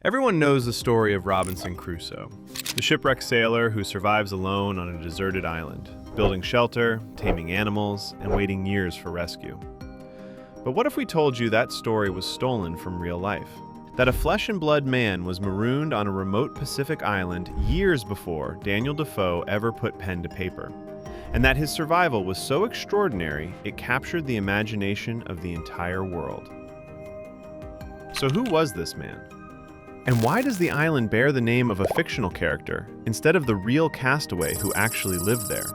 Everyone knows the story of Robinson Crusoe, the shipwrecked sailor who survives alone on a deserted island, building shelter, taming animals, and waiting years for rescue. But what if we told you that story was stolen from real life? That a flesh and blood man was marooned on a remote Pacific island years before Daniel Defoe ever put pen to paper, and that his survival was so extraordinary it captured the imagination of the entire world. So who was this man? And why does the island bear the name of a fictional character instead of the real castaway who actually lived there?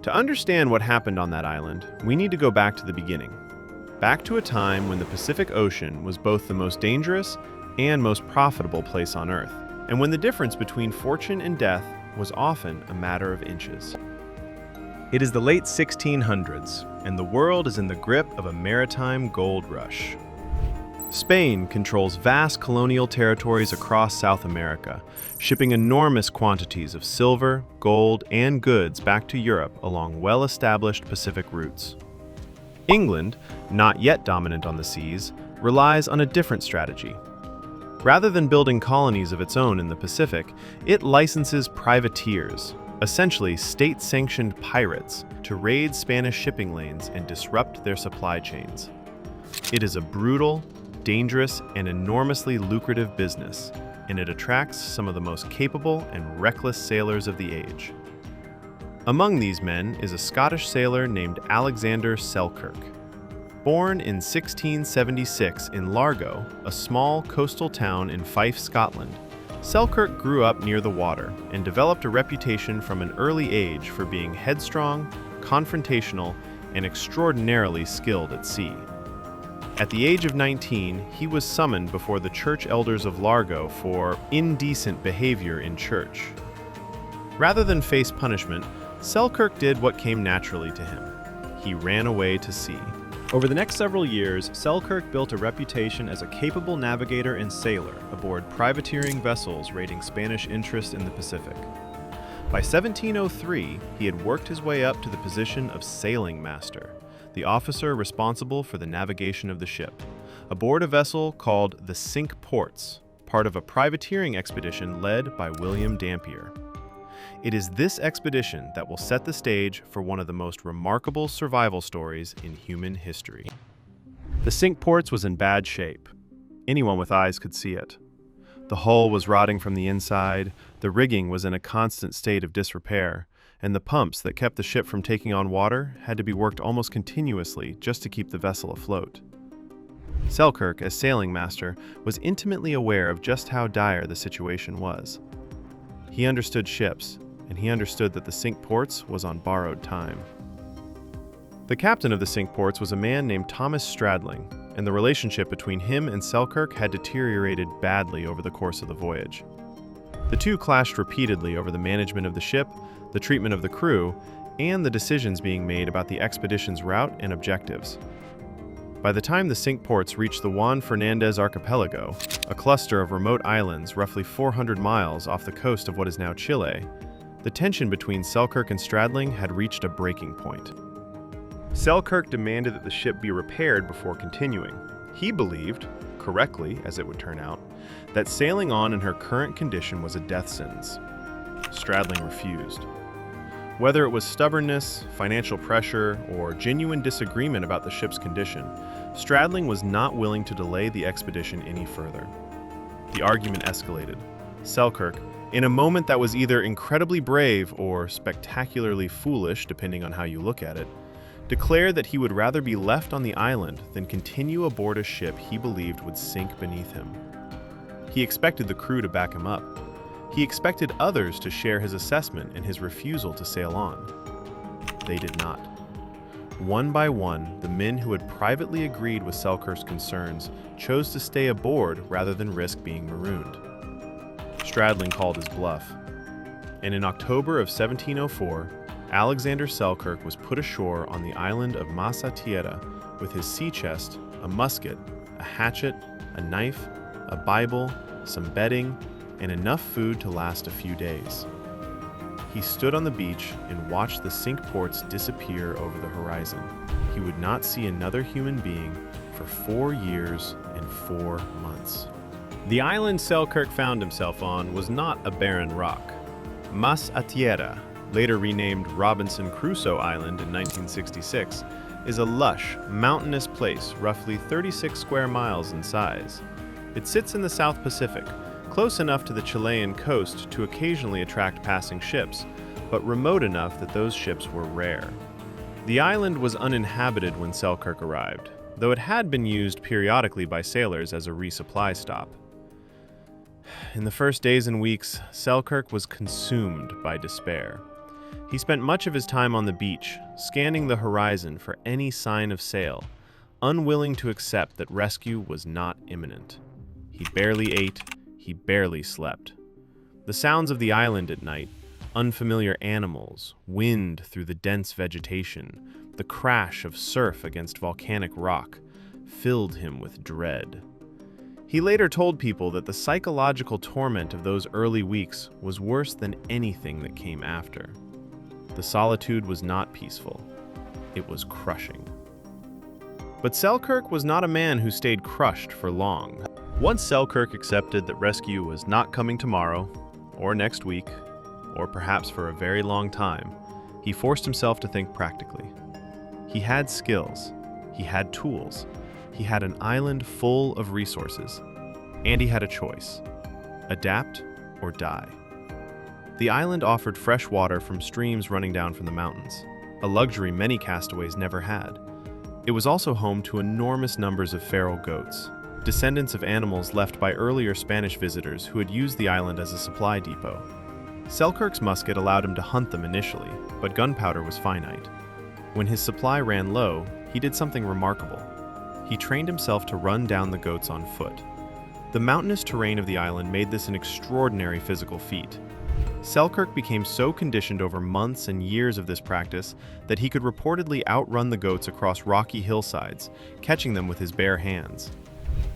To understand what happened on that island, we need to go back to the beginning. Back to a time when the Pacific Ocean was both the most dangerous and most profitable place on Earth, and when the difference between fortune and death was often a matter of inches. It is the late 1600s, and the world is in the grip of a maritime gold rush. Spain controls vast colonial territories across South America, shipping enormous quantities of silver, gold, and goods back to Europe along well-established Pacific routes. England, not yet dominant on the seas, relies on a different strategy. Rather than building colonies of its own in the Pacific, it licenses privateers, essentially state-sanctioned pirates, to raid Spanish shipping lanes and disrupt their supply chains. It is a brutal, dangerous, and enormously lucrative business, and it attracts some of the most capable and reckless sailors of the age. Among these men is a Scottish sailor named Alexander Selkirk. Born in 1676 in Largo, a small coastal town in Fife, Scotland, Selkirk grew up near the water and developed a reputation from an early age for being headstrong, confrontational, and extraordinarily skilled at sea. At the age of 19, he was summoned before the church elders of Largo for indecent behavior in church. Rather than face punishment, Selkirk did what came naturally to him. He ran away to sea. Over the next several years, Selkirk built a reputation as a capable navigator and sailor aboard privateering vessels raiding Spanish interests in the Pacific. By 1703, he had worked his way up to the position of sailing master, the officer responsible for the navigation of the ship, aboard a vessel called the Cinque Ports, part of a privateering expedition led by William Dampier. It is this expedition that will set the stage for one of the most remarkable survival stories in human history. The Cinque Ports was in bad shape. Anyone with eyes could see it. The hull was rotting from the inside, the rigging was in a constant state of disrepair, and the pumps that kept the ship from taking on water had to be worked almost continuously just to keep the vessel afloat. Selkirk, as sailing master, was intimately aware of just how dire the situation was. He understood ships, and he understood that the Cinque Ports was on borrowed time. The captain of the Cinque Ports was a man named Thomas Stradling, and the relationship between him and Selkirk had deteriorated badly over the course of the voyage. The two clashed repeatedly over the management of the ship, the treatment of the crew, and the decisions being made about the expedition's route and objectives. By the time the Cinque Ports reached the Juan Fernandez Archipelago, a cluster of remote islands roughly 400 miles off the coast of what is now Chile, the tension between Selkirk and Stradling had reached a breaking point. Selkirk demanded that the ship be repaired before continuing. He believed, correctly as it would turn out, that sailing on in her current condition was a death sentence. Stradling refused. Whether it was stubbornness, financial pressure, or genuine disagreement about the ship's condition, Stradling was not willing to delay the expedition any further. The argument escalated. Selkirk, in a moment that was either incredibly brave or spectacularly foolish, depending on how you look at it, declared that he would rather be left on the island than continue aboard a ship he believed would sink beneath him. He expected the crew to back him up. He expected others to share his assessment and his refusal to sail on. They did not. One by one, the men who had privately agreed with Selkirk's concerns chose to stay aboard rather than risk being marooned. Stradling called his bluff, and in October of 1704, Alexander Selkirk was put ashore on the island of Masa Tierra with his sea chest, a musket, a hatchet, a knife, a Bible, some bedding, and enough food to last a few days. He stood on the beach and watched the Cinque Ports disappear over the horizon. He would not see another human being for 4 years and 4 months. The island Selkirk found himself on was not a barren rock. Mas a Tierra, later renamed Robinson Crusoe Island in 1966, is a lush, mountainous place roughly 36 square miles in size. It sits in the South Pacific, close enough to the Chilean coast to occasionally attract passing ships, but remote enough that those ships were rare. The island was uninhabited when Selkirk arrived, though it had been used periodically by sailors as a resupply stop. In the first days and weeks, Selkirk was consumed by despair. He spent much of his time on the beach, scanning the horizon for any sign of sail, unwilling to accept that rescue was not imminent. He barely ate, he barely slept. The sounds of the island at night, unfamiliar animals, wind through the dense vegetation, the crash of surf against volcanic rock, filled him with dread. He later told people that the psychological torment of those early weeks was worse than anything that came after. The solitude was not peaceful. It was crushing. But Selkirk was not a man who stayed crushed for long. Once Selkirk accepted that rescue was not coming tomorrow, or next week, or perhaps for a very long time, he forced himself to think practically. He had skills. He had tools. He had an island full of resources, and he had a choice: adapt or die. The island offered fresh water from streams running down from the mountains, a luxury many castaways never had. It was also home to enormous numbers of feral goats, descendants of animals left by earlier Spanish visitors who had used the island as a supply depot. Selkirk's musket allowed him to hunt them initially, but gunpowder was finite. When his supply ran low, he did something remarkable. He trained himself to run down the goats on foot. The mountainous terrain of the island made this an extraordinary physical feat. Selkirk became so conditioned over months and years of this practice that he could reportedly outrun the goats across rocky hillsides, catching them with his bare hands.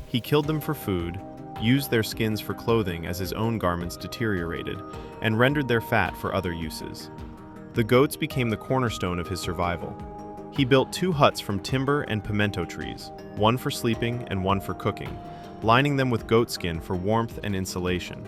He killed them for food, used their skins for clothing as his own garments deteriorated, and rendered their fat for other uses. The goats became the cornerstone of his survival. He built 2 huts from timber and pimento trees, one for sleeping and one for cooking, lining them with goat skin for warmth and insulation.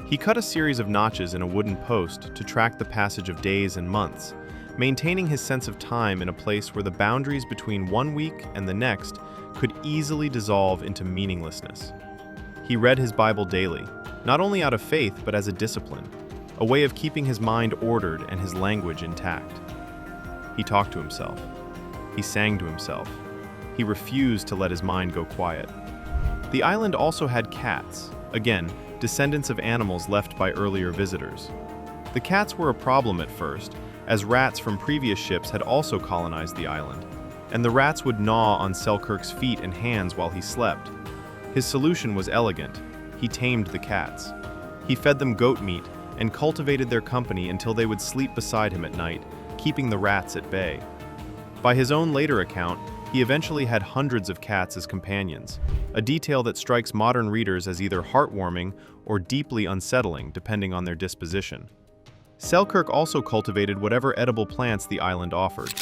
He cut a series of notches in a wooden post to track the passage of days and months, maintaining his sense of time in a place where the boundaries between one week and the next could easily dissolve into meaninglessness. He read his Bible daily, not only out of faith but as a discipline, a way of keeping his mind ordered and his language intact. He talked to himself. He sang to himself. He refused to let his mind go quiet. The island also had cats, again, descendants of animals left by earlier visitors. The cats were a problem at first, as rats from previous ships had also colonized the island, and the rats would gnaw on Selkirk's feet and hands while he slept. His solution was elegant. He tamed the cats. He fed them goat meat and cultivated their company until they would sleep beside him at night, keeping the rats at bay. By his own later account, he eventually had hundreds of cats as companions, a detail that strikes modern readers as either heartwarming or deeply unsettling, depending on their disposition. Selkirk also cultivated whatever edible plants the island offered.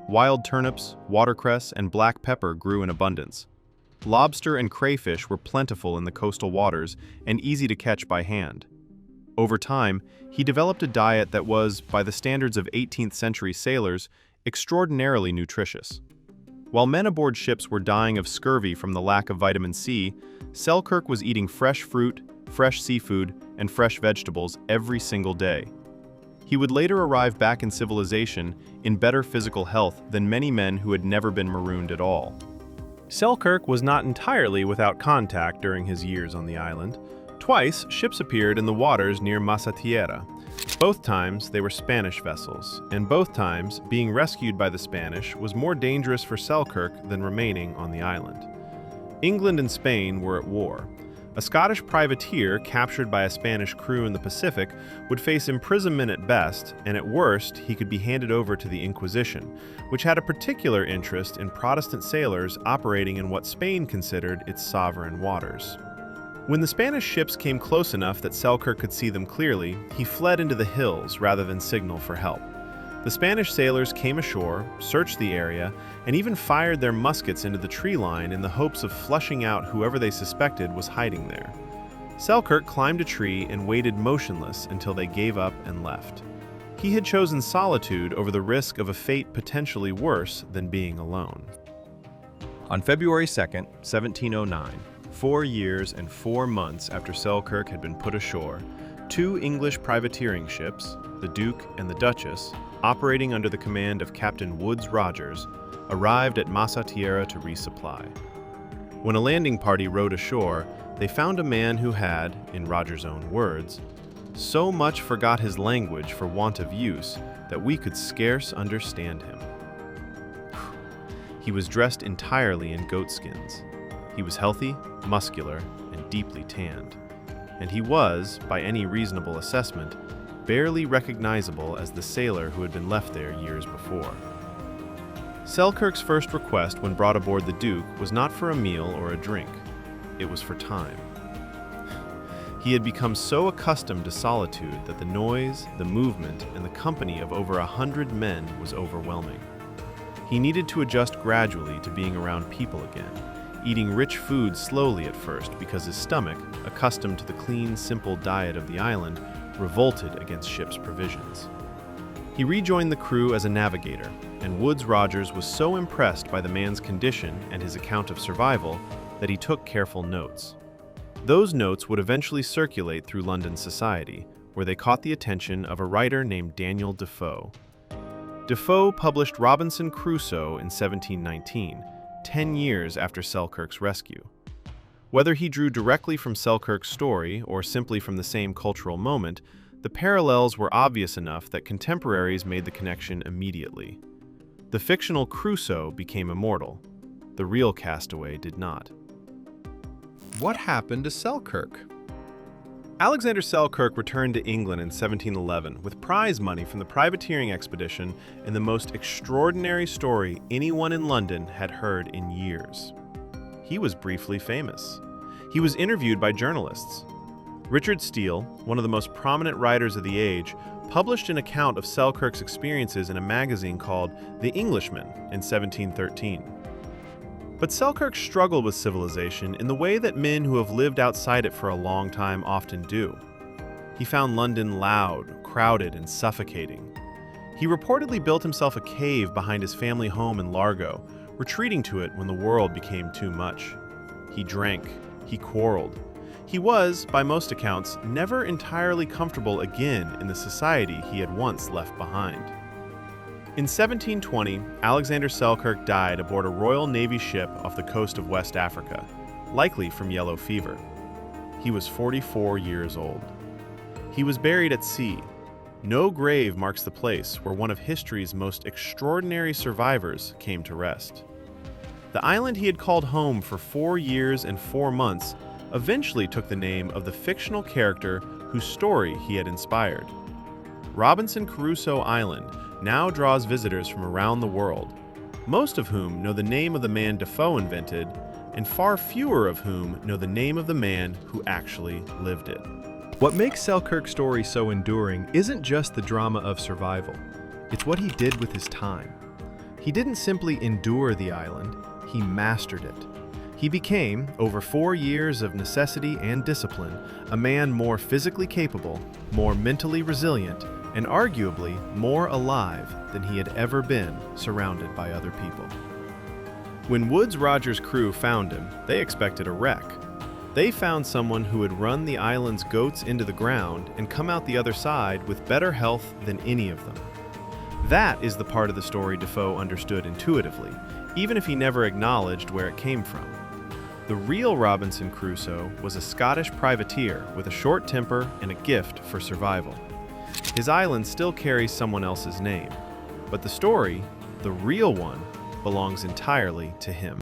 Wild turnips, watercress, and black pepper grew in abundance. Lobster and crayfish were plentiful in the coastal waters and easy to catch by hand. Over time, he developed a diet that was, by the standards of 18th century sailors, extraordinarily nutritious. While men aboard ships were dying of scurvy from the lack of vitamin C, Selkirk was eating fresh fruit, fresh seafood, and fresh vegetables every single day. He would later arrive back in civilization in better physical health than many men who had never been marooned at all. Selkirk was not entirely without contact during his years on the island. Twice, ships appeared in the waters near Mas a Tierra. Both times, they were Spanish vessels, and both times, being rescued by the Spanish was more dangerous for Selkirk than remaining on the island. England and Spain were at war. A Scottish privateer captured by a Spanish crew in the Pacific would face imprisonment at best, and at worst, he could be handed over to the Inquisition, which had a particular interest in Protestant sailors operating in what Spain considered its sovereign waters. When the Spanish ships came close enough that Selkirk could see them clearly, he fled into the hills rather than signal for help. The Spanish sailors came ashore, searched the area, and even fired their muskets into the tree line in the hopes of flushing out whoever they suspected was hiding there. Selkirk climbed a tree and waited motionless until they gave up and left. He had chosen solitude over the risk of a fate potentially worse than being alone. On February 2nd, 1709, 4 years and 4 months after Selkirk had been put ashore, 2 English privateering ships, the Duke and the Duchess, operating under the command of Captain Woodes Rogers, arrived at Massa Tierra to resupply. When a landing party rowed ashore, they found a man who had, in Rogers' own words, so much forgot his language for want of use that we could scarce understand him. He was dressed entirely in goatskins. He was healthy, muscular, and deeply tanned. And he was, by any reasonable assessment, barely recognizable as the sailor who had been left there years before. Selkirk's first request when brought aboard the Duke was not for a meal or a drink. It was for time. He had become so accustomed to solitude that the noise, the movement, and the company of over 100 men was overwhelming. He needed to adjust gradually to being around people again, eating rich food slowly at first because his stomach, accustomed to the clean, simple diet of the island, revolted against ship's provisions. He rejoined the crew as a navigator, and Woodes Rogers was so impressed by the man's condition and his account of survival that he took careful notes. Those notes would eventually circulate through London society, where they caught the attention of a writer named Daniel Defoe. Defoe published Robinson Crusoe in 1719, 10 years after Selkirk's rescue. Whether he drew directly from Selkirk's story or simply from the same cultural moment, the parallels were obvious enough that contemporaries made the connection immediately. The fictional Crusoe became immortal. The real castaway did not. What happened to Selkirk? Alexander Selkirk returned to England in 1711 with prize money from the privateering expedition and the most extraordinary story anyone in London had heard in years. He was briefly famous. He was interviewed by journalists. Richard Steele, one of the most prominent writers of the age, published an account of Selkirk's experiences in a magazine called The Englishman in 1713. But Selkirk struggled with civilization in the way that men who have lived outside it for a long time often do. He found London loud, crowded, and suffocating. He reportedly built himself a cave behind his family home in Largo, retreating to it when the world became too much. He drank. He quarreled. He was, by most accounts, never entirely comfortable again in the society he had once left behind. In 1720, Alexander Selkirk died aboard a Royal Navy ship off the coast of West Africa, likely from yellow fever. He was 44 years old. He was buried at sea. No grave marks the place where one of history's most extraordinary survivors came to rest. The island he had called home for 4 years and 4 months eventually took the name of the fictional character whose story he had inspired. Robinson Crusoe Island now draws visitors from around the world, most of whom know the name of the man Defoe invented, and far fewer of whom know the name of the man who actually lived it. What makes Selkirk's story so enduring isn't just the drama of survival. It's what he did with his time. He didn't simply endure the island, he mastered it. He became, over 4 years of necessity and discipline, a man more physically capable, more mentally resilient, and arguably more alive than he had ever been surrounded by other people. When Woodes Rogers' crew found him, they expected a wreck. They found someone who had run the island's goats into the ground and come out the other side with better health than any of them. That is the part of the story Defoe understood intuitively, even if he never acknowledged where it came from. The real Robinson Crusoe was a Scottish privateer with a short temper and a gift for survival. His island still carries someone else's name, but the story, the real one, belongs entirely to him.